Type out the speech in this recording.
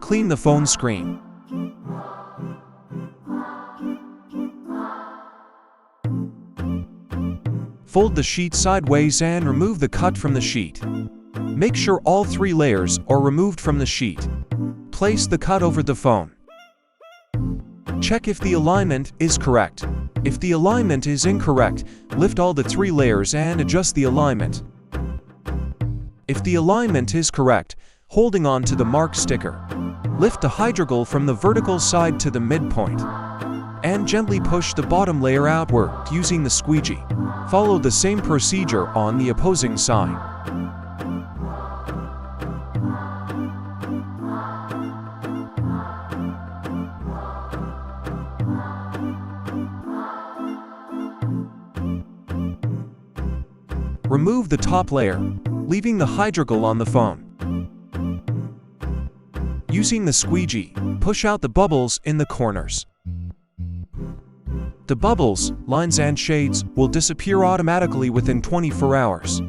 Clean the phone screen. Fold the sheet sideways and remove the cut from the sheet. Make sure all 3 layers are removed from the sheet. Place the cut over the phone. Check if the alignment is correct. If the alignment is incorrect, lift all the 3 layers and adjust the alignment. If the alignment is correct, holding on to the mark sticker, lift the hydrogel from the vertical side to the midpoint and gently push the bottom layer outward using the squeegee. Follow the same procedure on the opposing side. Remove the top layer, leaving the hydrogel on the phone. Using the squeegee, push out the bubbles in the corners. The bubbles, lines and shades will disappear automatically within 24 hours.